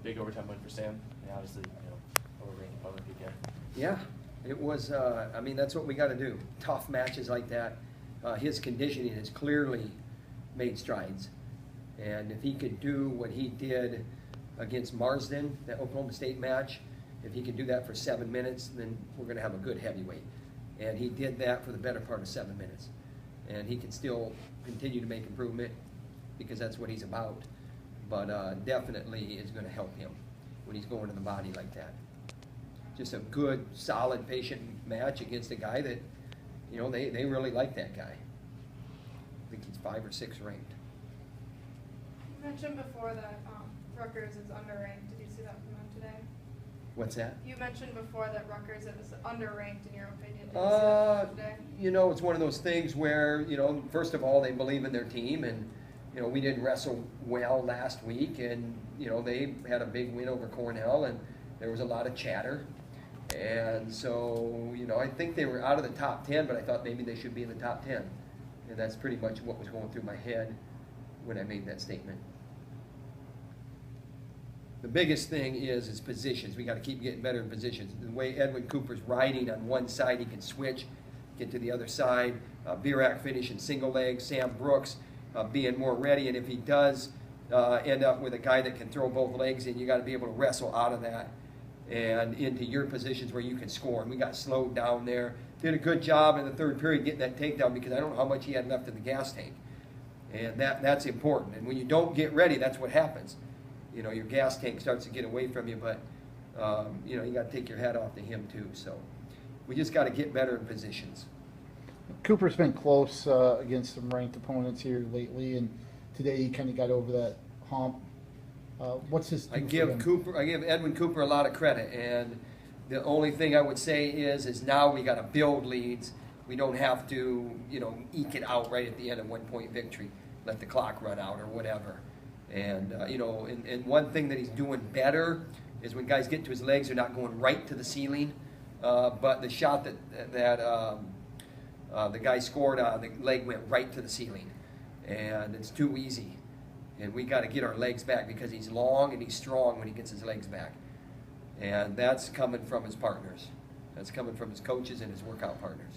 big overtime win for Sam. And obviously, over-ranked opponent again. Yeah, it was. I mean, that's what we got to do. Tough matches like that. His conditioning has clearly made strides, and if he could do what he did against Marsden, that Oklahoma State match, if he could do that for 7 minutes, then we're going to have a good heavyweight. And he did that for the better part of 7 minutes, and he can still continue to make improvement because that's what he's about. But definitely is going to help him when he's going to the body like that. Just a good, solid, patient match against a guy that, they really like that guy. I think he's 5 or 6 ranked. You mentioned before that Rutgers is underranked. Did you see that from them today? What's that? You mentioned before that Rutgers is underranked in your opinion. Did you see that from them today? It's one of those things where, first of all, they believe in their team, and, we didn't wrestle well last week, and, they had a big win over Cornell, and there was a lot of chatter. And so, I think they were out of the top 10, but I thought maybe they should be in the top 10. And that's pretty much what was going through my head when I made that statement. The biggest thing is positions. We got to keep getting better in positions. The way Edwin Cooper's riding on one side, he can switch, get to the other side. Birak finishing single leg. Sam Brooks being more ready. And if he does end up with a guy that can throw both legs in, you got to be able to wrestle out of that and into your positions where you can score. And we got slowed down there. Did a good job in the third period getting that takedown because I don't know how much he had left in the gas tank. And that's important. And when you don't get ready, that's what happens. Your gas tank starts to get away from you, but, you got to take your hat off to him too. So we just got to get better in positions. Cooper's been close against some ranked opponents here lately, and today he kind of got over that hump. What's his? I give Edwin Cooper a lot of credit, and the only thing I would say is now we got to build leads. We don't have to, eke it out right at the end of 1-point victory, let the clock run out or whatever. And and one thing that he's doing better is when guys get to his legs, they're not going right to the ceiling. But the shot that the guy scored on, the leg went right to the ceiling, and it's too easy. And we got to get our legs back because he's long and he's strong when he gets his legs back. And that's coming from his partners. That's coming from his coaches and his workout partners.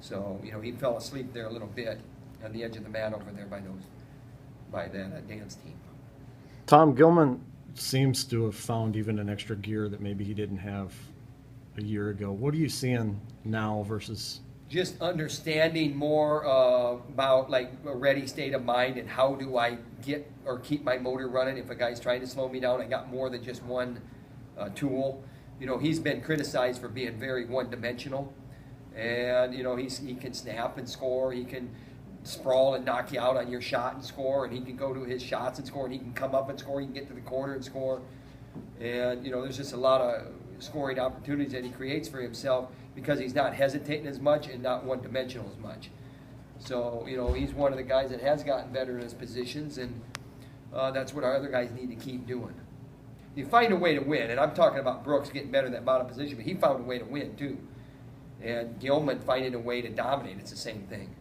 So, he fell asleep there a little bit on the edge of the mat over there by that dance team. Tom Gilman seems to have found even an extra gear that maybe he didn't have a year ago. What are you seeing now versus? Just understanding more about like a ready state of mind and how do I get or keep my motor running if a guy's trying to slow me down. I got more than just one tool. He's been criticized for being very one-dimensional, and he can snap and score. He can sprawl and knock you out on your shot and score, and he can go to his shots and score, and he can come up and score. He can get to the corner and score, and there's just a lot of scoring opportunities that he creates for himself because he's not hesitating as much and not one-dimensional as much. So, he's one of the guys that has gotten better in his positions, and that's what our other guys need to keep doing. You find a way to win, and I'm talking about Brooks getting better in that bottom position, but he found a way to win too. And Gilman finding a way to dominate, it's the same thing.